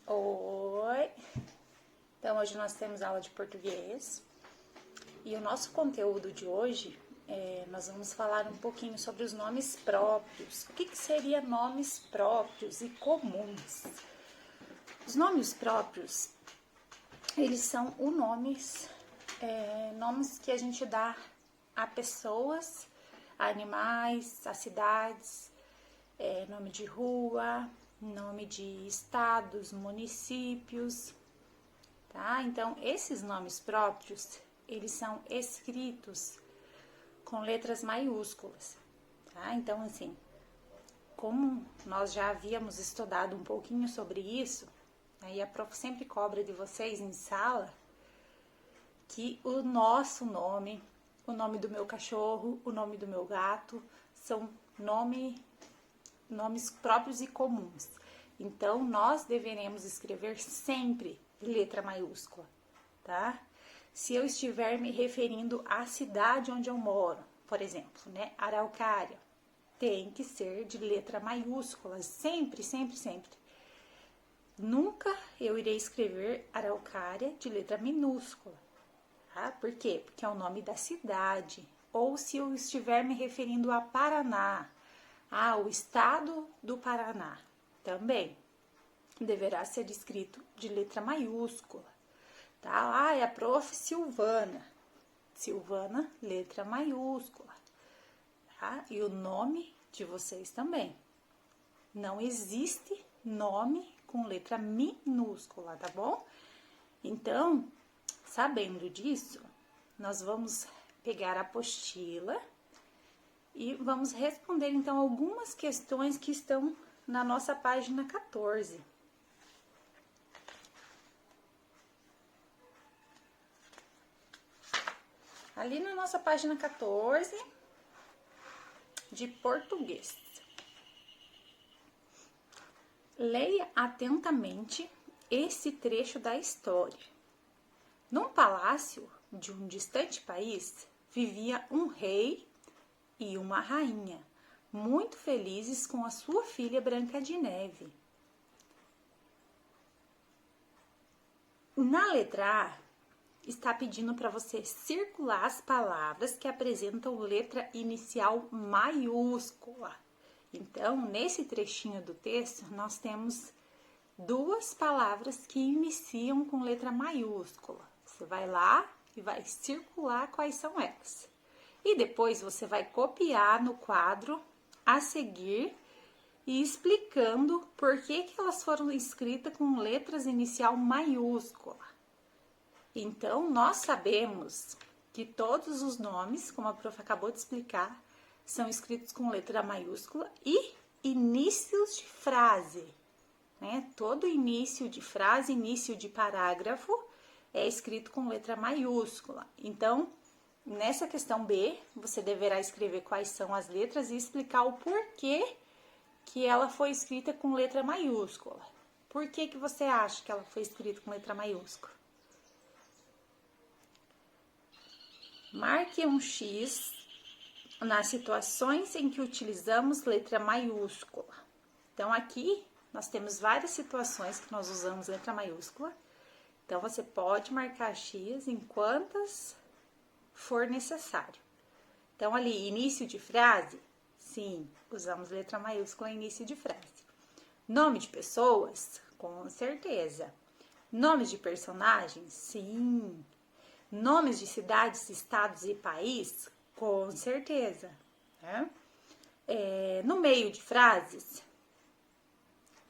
Oi! Então, hoje nós temos aula de português e o nosso conteúdo de hoje, nós vamos falar um pouquinho sobre os nomes próprios. O que seria nomes próprios e comuns? Os nomes próprios, eles são nomes que a gente dá a pessoas, a animais, a cidades, nome de rua, nome de estados, municípios, tá? Então, esses nomes próprios, eles são escritos com letras maiúsculas, tá? Então, assim, como nós já havíamos estudado um pouquinho sobre isso, aí a prof sempre cobra de vocês em sala que o nosso nome, o nome do meu cachorro, o nome do meu gato, são nomes próprios e comuns. Então, nós deveremos escrever sempre letra maiúscula, tá? Se eu estiver me referindo à cidade onde eu moro, por exemplo, né, Araucária, tem que ser de letra maiúscula, sempre, sempre, sempre. Nunca eu irei escrever Araucária de letra minúscula, tá? Por quê? Porque é o nome da cidade. Ou se eu estiver me referindo a Paraná, o estado do Paraná, também deverá ser escrito de letra maiúscula, tá? É a prof. Silvana. Silvana, letra maiúscula, tá? E o nome de vocês também. Não existe nome com letra minúscula, tá bom? Então, sabendo disso, nós vamos pegar a apostila e vamos responder, então, algumas questões que estão na nossa página 14. Ali na nossa página 14 de português. Leia atentamente esse trecho da história. Num palácio de um distante país, vivia um rei e uma rainha, muito felizes com a sua filha Branca de Neve. Na letra A, está pedindo para você circular as palavras que apresentam letra inicial maiúscula. Então, nesse trechinho do texto, nós temos duas palavras que iniciam com letra maiúscula. Você vai lá e vai circular quais são elas. E depois você vai copiar no quadro a seguir e explicando por que elas foram escritas com letras inicial maiúscula. Então, nós sabemos que todos os nomes, como a prof acabou de explicar, são escritos com letra maiúscula e inícios de frase, né? Todo início de frase, início de parágrafo é escrito com letra maiúscula. Então, nessa questão B, você deverá escrever quais são as letras e explicar o porquê que ela foi escrita com letra maiúscula. Por que você acha que ela foi escrita com letra maiúscula? Marque um X nas situações em que utilizamos letra maiúscula. Então, aqui nós temos várias situações que nós usamos letra maiúscula. Então, você pode marcar X em quantas for necessário. Então, ali, início de frase, sim, usamos letra maiúscula em início de frase. Nome de pessoas, com certeza. Nomes de personagens, sim. Nomes de cidades, estados e país, com certeza. Né? No meio de frases,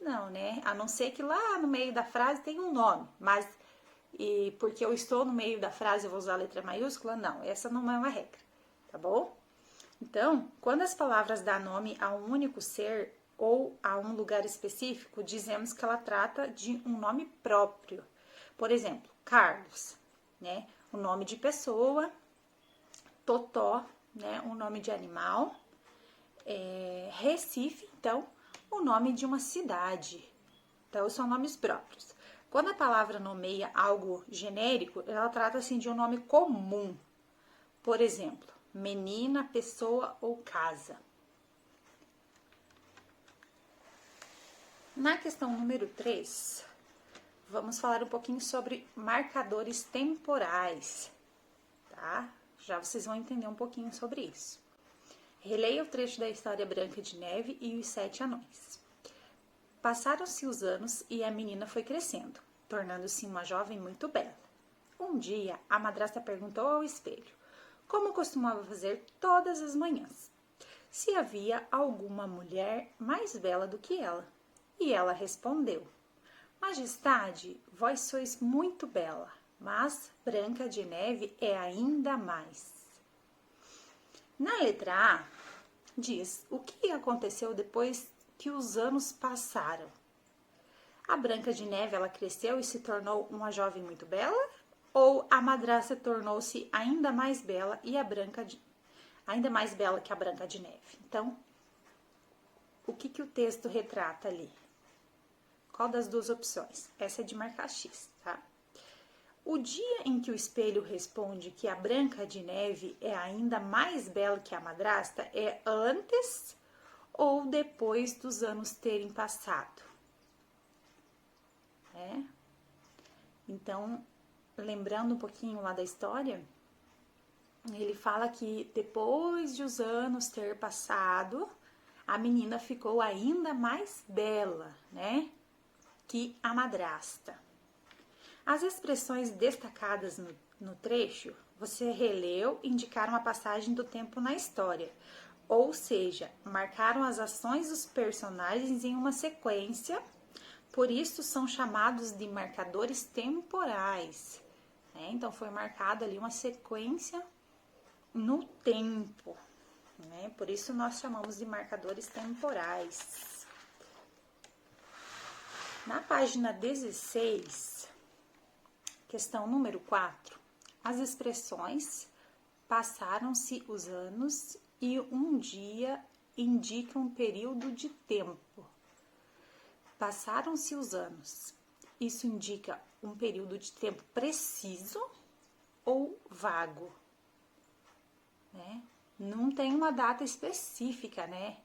não, né? A não ser que lá no meio da frase tem um nome, mas porque eu estou no meio da frase eu vou usar a letra maiúscula? Não, essa não é uma regra, tá bom? Então, quando as palavras dão nome a um único ser ou a um lugar específico, dizemos que ela trata de um nome próprio. Por exemplo, Carlos, né? O nome de pessoa, Totó, né? O nome de animal, Recife, então, o nome de uma cidade. Então, são nomes próprios. Quando a palavra nomeia algo genérico, ela trata assim de um nome comum. Por exemplo, menina, pessoa ou casa. Na questão número 3, vamos falar um pouquinho sobre marcadores temporais, tá? Já vocês vão entender um pouquinho sobre isso. Releia o trecho da história Branca de Neve e os Sete Anões. Passaram-se os anos e a menina foi crescendo, tornando-se uma jovem muito bela. Um dia, a madrasta perguntou ao espelho, como costumava fazer todas as manhãs, se havia alguma mulher mais bela do que ela. E ela respondeu, Majestade, vós sois muito bela, mas Branca de Neve é ainda mais. Na letra A, diz o que aconteceu depois que os anos passaram. A Branca de Neve, ela cresceu e se tornou uma jovem muito bela? Ou a madrasta tornou-se ainda mais bela e ainda mais bela que a Branca de Neve? Então, o que o texto retrata ali? Qual das duas opções? Essa é de marcar X, tá? O dia em que o espelho responde que a Branca de Neve é ainda mais bela que a madrasta é antes ou depois dos anos terem passado? Então, lembrando um pouquinho lá da história, ele fala que depois de os anos ter passado, a menina ficou ainda mais bela, né, que a madrasta. As expressões destacadas no trecho, você releu, indicaram a passagem do tempo na história, ou seja, marcaram as ações dos personagens em uma sequência, por isso são chamados de marcadores temporais. Então, foi marcada ali uma sequência no tempo, né? Por isso nós chamamos de marcadores temporais. Na página 16, questão número 4, as expressões passaram-se os anos e um dia indica um período de tempo. Passaram-se os anos. Isso indica um período de tempo preciso ou vago, né? Não tem uma data específica, né?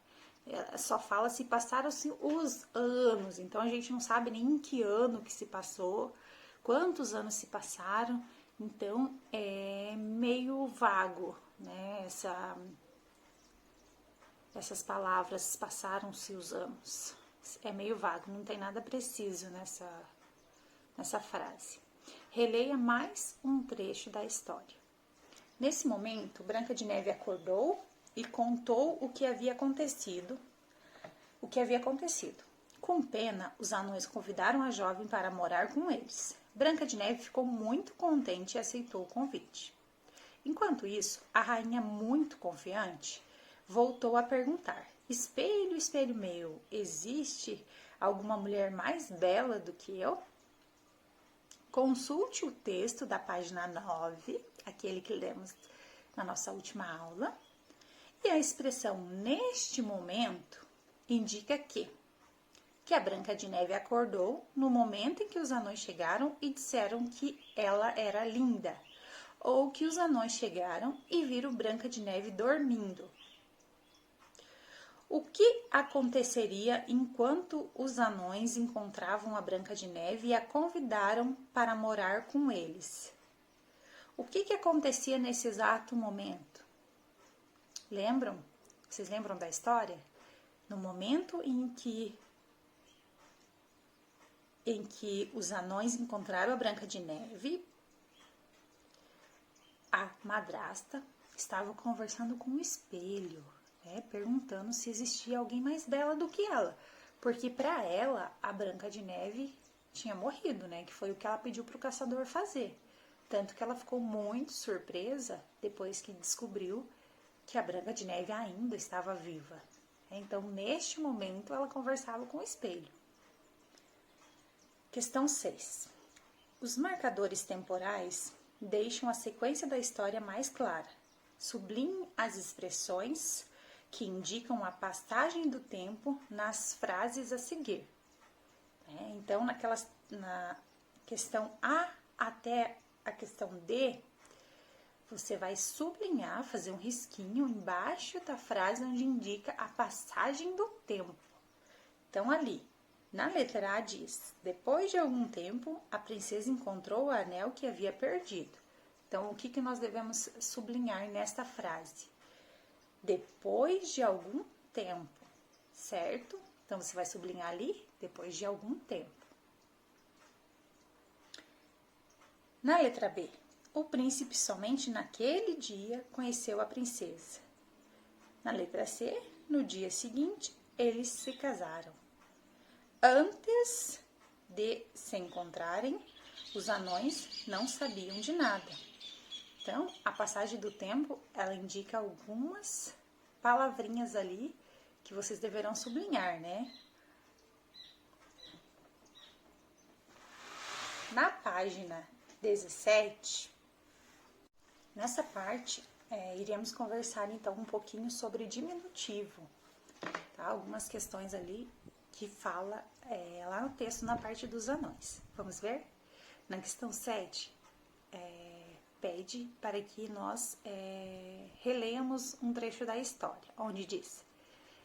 Só fala se passaram-se os anos. Então, a gente não sabe nem em que ano que se passou, quantos anos se passaram. Então, é meio vago, né? Essas palavras, passaram-se os anos. É meio vago, não tem nada preciso nessa frase. Releia mais um trecho da história. Nesse momento, Branca de Neve acordou e contou o que havia acontecido. Com pena, os anões convidaram a jovem para morar com eles. Branca de Neve ficou muito contente e aceitou o convite. Enquanto isso, a rainha, muito confiante, voltou a perguntar: Espelho, espelho meu, existe alguma mulher mais bela do que eu? Consulte o texto da página 9, aquele que lemos na nossa última aula, e a expressão neste momento indica que a Branca de Neve acordou no momento em que os anões chegaram e disseram que ela era linda, ou que os anões chegaram e viram Branca de Neve dormindo. O que aconteceria enquanto os anões encontravam a Branca de Neve e a convidaram para morar com eles? O que acontecia nesse exato momento? Lembram? Vocês lembram da história? No momento em que os anões encontraram a Branca de Neve, a madrasta estava conversando com o espelho, perguntando se existia alguém mais bela do que ela, porque para ela a Branca de Neve tinha morrido, que foi o que ela pediu para o caçador fazer. Tanto que ela ficou muito surpresa depois que descobriu que a Branca de Neve ainda estava viva. Então, neste momento, ela conversava com o espelho. Questão 6. Os marcadores temporais deixam a sequência da história mais clara. Sublinhe as expressões que indicam a passagem do tempo nas frases a seguir. Então, na questão A até a questão D, você vai sublinhar, fazer um risquinho embaixo da frase onde indica a passagem do tempo. Então, ali, Na letra A diz: depois de algum tempo, a princesa encontrou o anel que havia perdido. Então, o que nós devemos sublinhar nesta frase? Depois de algum tempo, certo? Então, você vai sublinhar ali, depois de algum tempo. Na letra B, o príncipe somente naquele dia conheceu a princesa. Na letra C, no dia seguinte, eles se casaram. Antes de se encontrarem, os anões não sabiam de nada. Então, a passagem do tempo, ela indica algumas palavrinhas ali que vocês deverão sublinhar, né? Na página 17, nessa parte, iremos conversar então um pouquinho sobre diminutivo, tá? Algumas questões ali que fala lá no texto, na parte dos anões. Vamos ver? Na questão 7, pede para que nós releiamos um trecho da história, onde diz: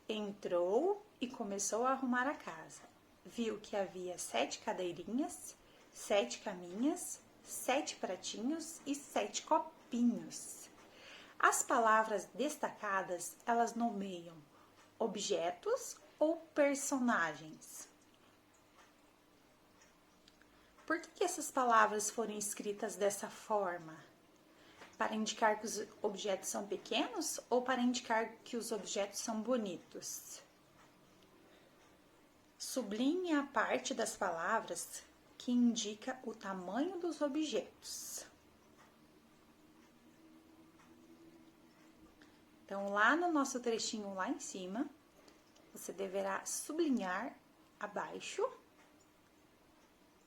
entrou e começou a arrumar a casa. Viu que havia 7 cadeirinhas, 7 caminhas, 7 pratinhos e 7 copinhos. As palavras destacadas, elas nomeiam objetos ou personagens. Por que essas palavras foram escritas dessa forma? Para indicar que os objetos são pequenos ou para indicar que os objetos são bonitos? Sublinhe a parte das palavras que indica o tamanho dos objetos. Então, lá no nosso trechinho lá em cima, você deverá sublinhar abaixo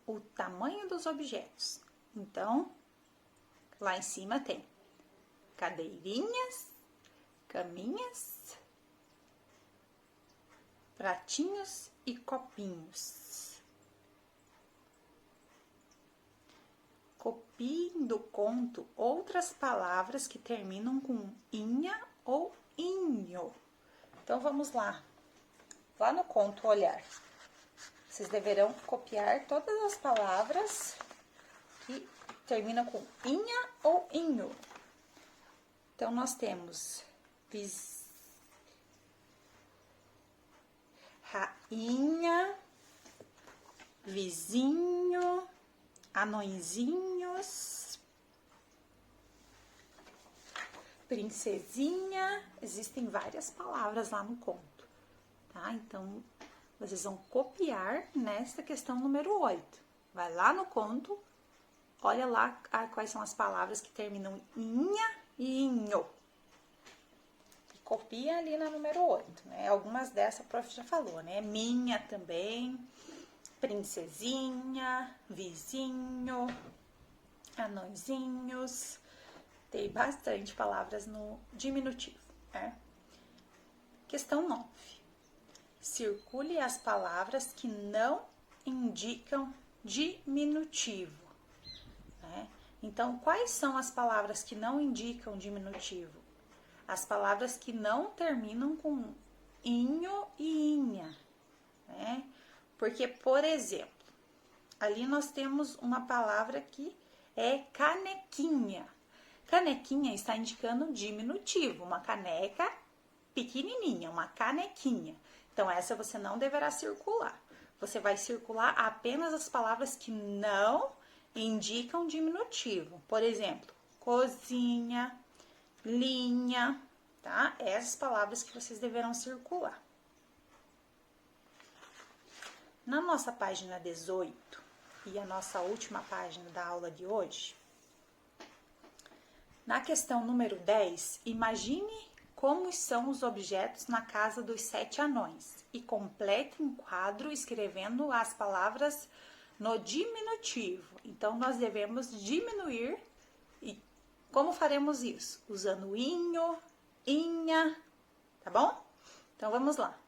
o tamanho dos objetos. Então, lá em cima tem cadeirinhas, caminhas, pratinhos e copinhos. Copie do conto outras palavras que terminam com inha ou inho. Então, vamos lá. Lá no conto olhar, vocês deverão copiar todas as palavras que terminam com inha ou inho. Então, nós temos rainha, vizinho, anõezinhos, princesinha. Existem várias palavras lá no conto, tá? Então, vocês vão copiar nesta questão número 8. Vai lá no conto, olha lá quais são as palavras que terminam em inha e inho. E copia ali na número 8, né? Algumas dessas a prof já falou, né? Minha também, princesinha, vizinho, anõezinhos. Tem bastante palavras no diminutivo, né? Questão 9. Circule as palavras que não indicam diminutivo, né? Então, quais são as palavras que não indicam diminutivo? As palavras que não terminam com inho e inha, né? Porque, por exemplo, ali nós temos uma palavra que é canequinha. Canequinha está indicando diminutivo, uma caneca pequenininha, uma canequinha. Então, essa você não deverá circular. Você vai circular apenas as palavras que não indicam diminutivo. Por exemplo, cozinha, linha, tá? Essas palavras que vocês deverão circular. Na nossa página 18 e a nossa última página da aula de hoje, na questão número 10, imagine como são os objetos na casa dos 7 anões e complete um quadro escrevendo as palavras no diminutivo. Então, nós devemos diminuir. E como faremos isso? Usando inho, inha, tá bom? Então, vamos lá.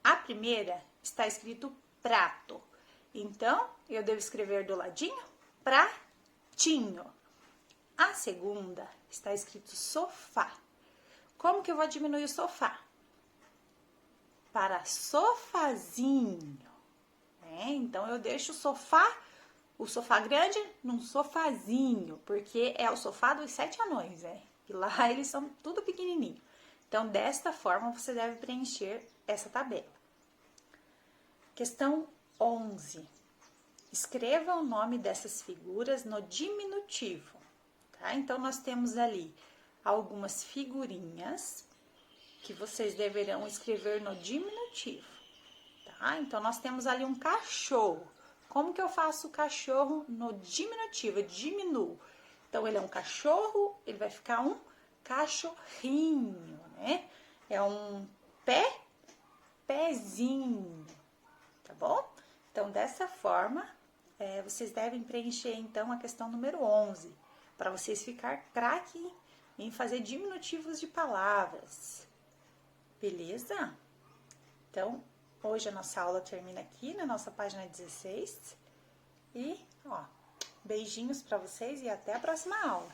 A primeira está escrito prato. Então, eu devo escrever do ladinho pratinho. A segunda está escrito sofá. Como que eu vou diminuir o sofá? Para sofazinho. né? Então, eu deixo o sofá grande num sofazinho, porque é o sofá dos 7 anões, né? E lá eles são tudo pequenininho. Então, desta forma, você deve preencher essa tabela. Questão 11. Escreva o nome dessas figuras no diminutivo, tá? Então, nós temos ali algumas figurinhas que vocês deverão escrever no diminutivo, tá? Então, nós temos ali um cachorro. Como que eu faço o cachorro no diminutivo? Eu diminuo. Então, ele é um cachorro, ele vai ficar um cachorrinho, né? É um pezinho, tá bom? Então, dessa forma, vocês devem preencher, então, a questão número 11, para vocês ficar craque em fazer diminutivos de palavras. Beleza? Então, hoje a nossa aula termina aqui na nossa página 16. E, beijinhos para vocês e até a próxima aula.